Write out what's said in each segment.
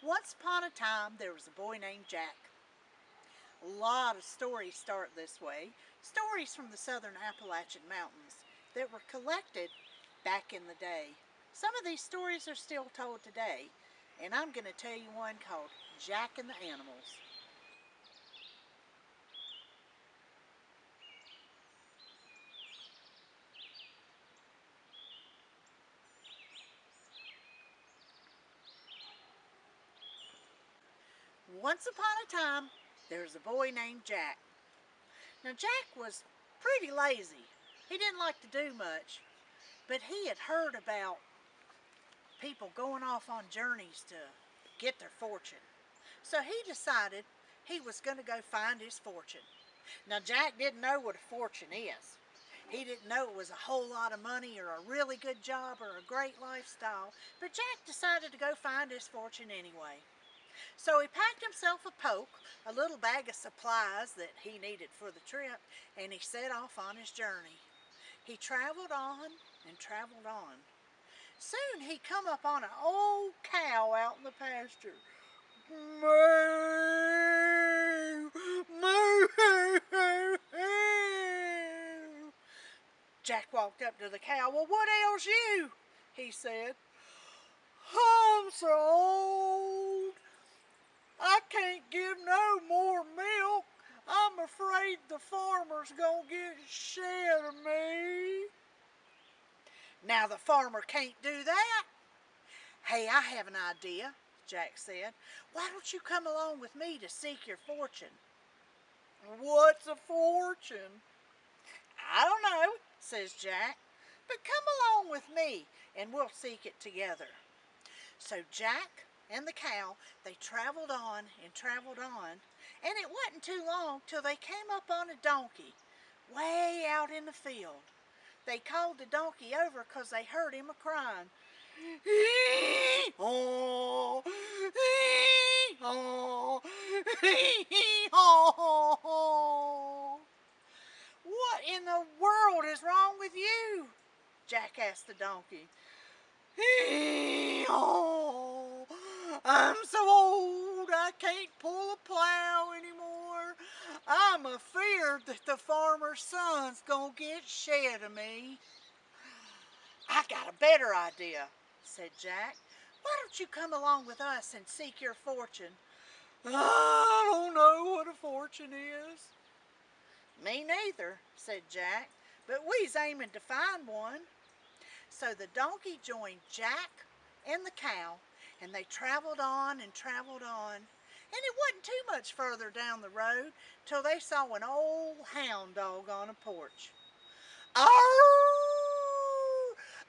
Once upon a time, there was a boy named Jack. A lot of stories start this way, stories from the southern Appalachian Mountains that were collected back in the day. Some of these stories are still told today, and I'm going to tell you one called Jack and the Animals. Once upon a time, there was a boy named Jack. Now, Jack was pretty lazy. He didn't like to do much, but he had heard about people going off on journeys to get their fortune. So he decided he was going to go find his fortune. Now, Jack didn't know what a fortune is. He didn't know it was a whole lot of money or a really good job or a great lifestyle, but Jack decided to go find his fortune anyway. So he packed himself a poke, a little bag of supplies that he needed for the trip, and he set off on his journey. He traveled on and traveled on. Soon he come up on an old cow out in the pasture. Moo! Moo! Jack walked up to the cow. "Well, what ails you?" he said. "I'm so old. I can't give no more milk. I'm afraid the farmer's gonna get shed of me." Now the farmer can't do that. "Hey, I have an idea," Jack said. "Why don't you come along with me to seek your fortune?" "What's a fortune?" "I don't know," says Jack, "but come along with me and we'll seek it together." So Jack and the cow, they traveled on and traveled on, and it wasn't too long till they came up on a donkey way out in the field. They called the donkey over because they heard him a-crying. "Hee-haw! Hee-haw! Hee-haw! What in the world is wrong with you?" Jack asked the donkey. "Hee-haw! I'm so old I can't pull a plow anymore. I'm afeard that the farmer's son's gonna get shed of me." "I got a better idea," said Jack. "Why don't you come along with us and seek your fortune?" "I don't know what a fortune is." "Me neither," said Jack, "but we's aiming to find one." So the donkey joined Jack and the cow, and they traveled on and traveled on, and it wasn't too much further down the road till they saw an old hound dog on a porch. "Arr!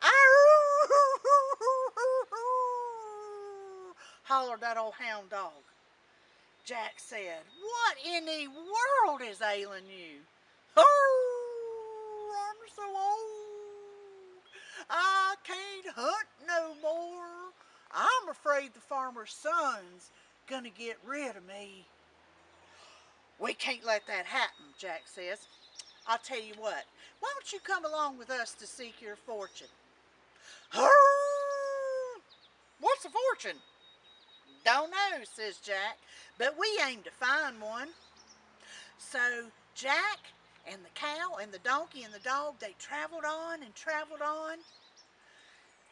Arr!" hollered that old hound dog. Jack said, "What in the world is ailing you?" "Arr! I'm so old I can't hunt no more. I'm afraid the farmer's son's gonna get rid of me." "We can't let that happen," Jack says. "I'll tell you what, why don't you come along with us to seek your fortune?" "Arr! What's a fortune?" "Don't know," says Jack, "but we aim to find one." So Jack and the cow and the donkey and the dog, they traveled on and traveled on.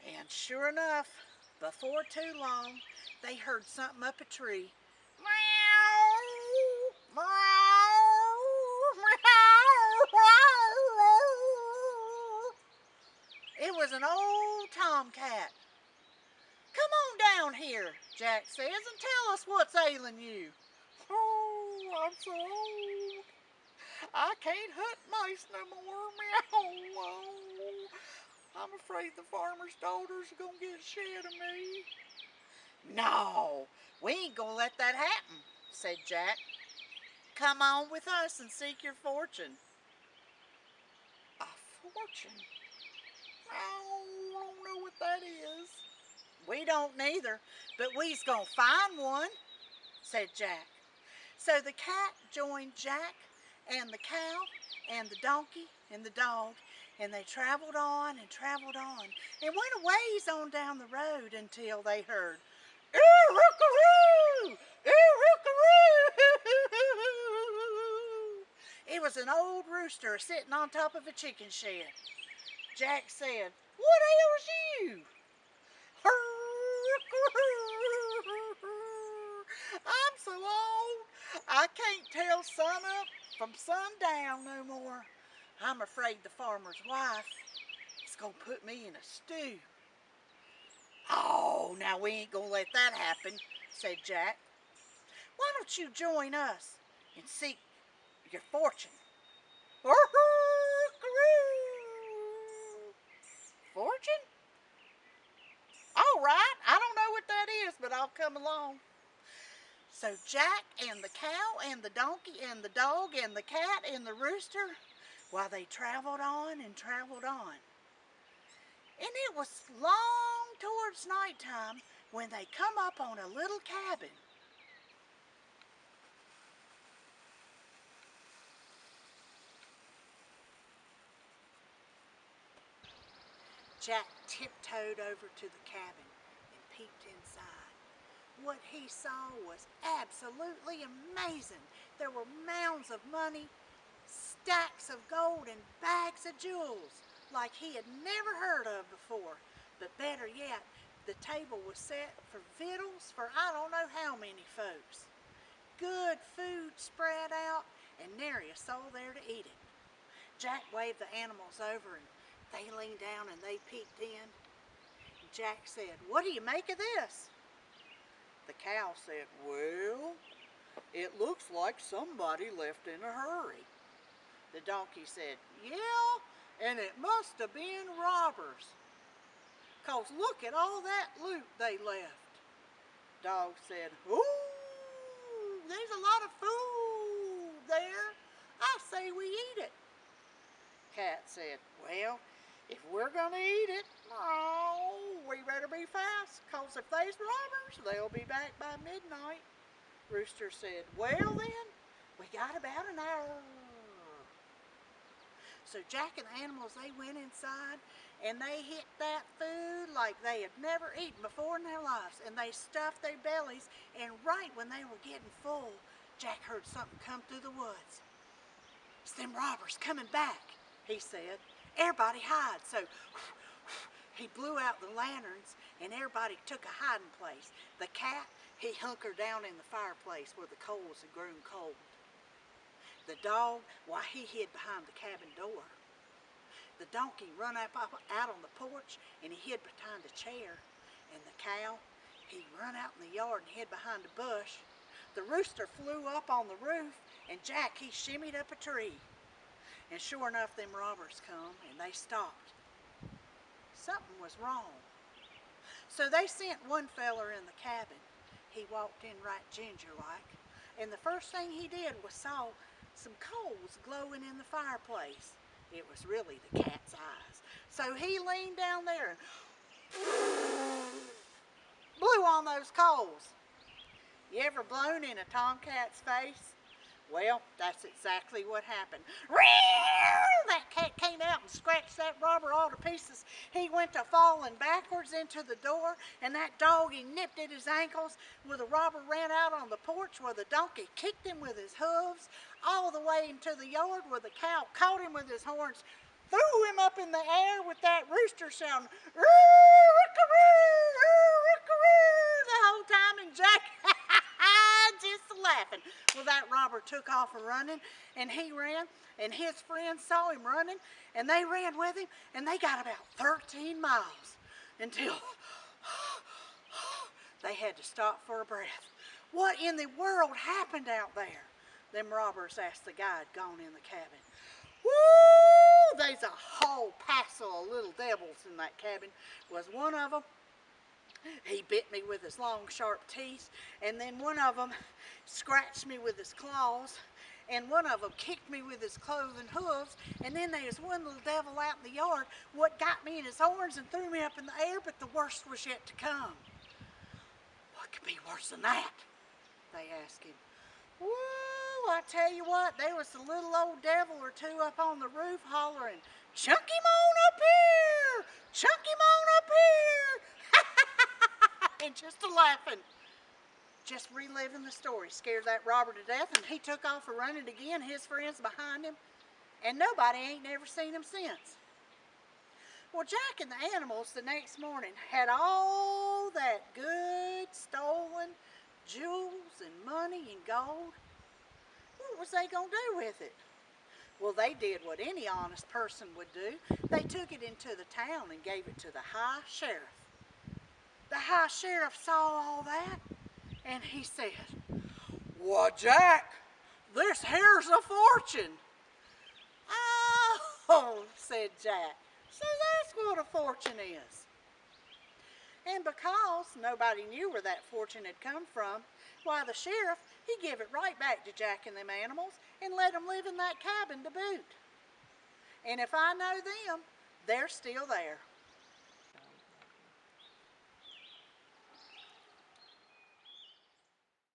And sure enough, before too long, they heard something up a tree. "Meow! Meow! Meow!" It was an old tomcat. "Come on down here," Jack says, "and tell us what's ailing you." "Oh, I'm so old I can't hunt mice no more. Meow. I'm afraid the farmer's daughters are gonna get shed of me." "No, we ain't gonna let that happen," said Jack. "Come on with us and seek your fortune." "A fortune? I don't know what that is." "We don't neither, but we's gonna find one," said Jack. So the cat joined Jack and the cow and the donkey and the dog, and they traveled on and traveled on and went a ways on down the road until they heard "Ee-rickaroo!" was an old rooster sitting on top of a chicken shed. Jack said, "What ails you?" "I'm so old, I can't tell sun up from sundown no more. I'm afraid the farmer's wife is going to put me in a stew." "Oh, now we ain't going to let that happen," said Jack. "Why don't you join us and seek your fortune?" "Fortune? All right, I don't know what that is, but I'll come along." So Jack and the cow and the donkey and the dog and the cat and the rooster, while they traveled on and traveled on. And it was long towards nighttime when they come up on a little cabin. Jack tiptoed over to the cabin and peeked inside. What he saw was absolutely amazing. There were mounds of money, stacks of gold, and bags of jewels like he had never heard of before. But better yet, the table was set for victuals for I don't know how many folks. Good food spread out and nary a soul there to eat it. Jack waved the animals over and they leaned down and they peeked in. Jack said, "What do you make of this?" The cow said, "Well, it looks like somebody left in a hurry." The donkey said, "Yeah, and it must have been robbers, 'cause look at all that loot they left." Dog said, "Ooh, there's a lot of food there. I say we eat it." Cat said, "Well, if we're gonna eat it, oh, we better be fast, 'cause if there's robbers, they'll be back by midnight." Rooster said, "Well then, we got about an hour." So Jack and the animals, they went inside and they hit that food like they had never eaten before in their lives, and they stuffed their bellies, and right when they were getting full, Jack heard something come through the woods. "It's them robbers coming back," he said. "Everybody hide." So he blew out the lanterns and everybody took a hiding place. The cat, he hunkered down in the fireplace where the coals had grown cold. The dog, why, he hid behind the cabin door. The donkey run up out on the porch and he hid behind a chair. And the cow, he run out in the yard and hid behind a bush. The rooster flew up on the roof and Jack, he shimmied up a tree. And sure enough, them robbers come and they stopped. Something was wrong. So they sent one feller in the cabin. He walked in right ginger-like, and the first thing he did was saw some coals glowing in the fireplace. It was really the cat's eyes. So he leaned down there and blew on those coals. You ever blown in a tomcat's face? Well, that's exactly what happened. That cat came out and scratched that robber all to pieces. He went to falling backwards into the door, and that dog, he nipped at his ankles where the robber ran out on the porch, where the donkey kicked him with his hooves, all the way into the yard where the cow caught him with his horns, threw him up in the air with that rooster shouting, "Roo-roo-roo-roo, roo-roo-roo," the whole time, and Jack just laughing. Well, that robber took off running, and he ran, and his friends saw him running, and they ran with him, and they got about 13 miles until they had to stop for a breath. What in the world happened out there? Them robbers asked the guide gone in the cabin. Woo! There's a whole passel of little devils in that cabin. Was one of them, he bit me with his long, sharp teeth, and then one of them scratched me with his claws, and one of them kicked me with his cloven hooves, and then there was one little devil out in the yard what got me in his horns and threw me up in the air, but the worst was yet to come. What could be worse than that? They asked him. Woo, I tell you what, there was a little old devil or two up on the roof hollering, "Chunk him on up here! Chunk him on up here!" And just a laughing. just reliving the story. Scared that robber to death, and he took off running again, his friends behind him, and nobody ain't never seen him since. Well, Jack and the animals the next morning had all that good stolen jewels and money and gold. What was they going to do with it? Well, they did what any honest person would do. They took it into the town and gave it to the high sheriff. The high sheriff saw all that, and he said, "Why, Jack, this here's a fortune." "Oh," said Jack, "so that's what a fortune is." And because nobody knew where that fortune had come from, why, the sheriff, he give it right back to Jack and them animals and let them live in that cabin to boot. And if I know them, they're still there.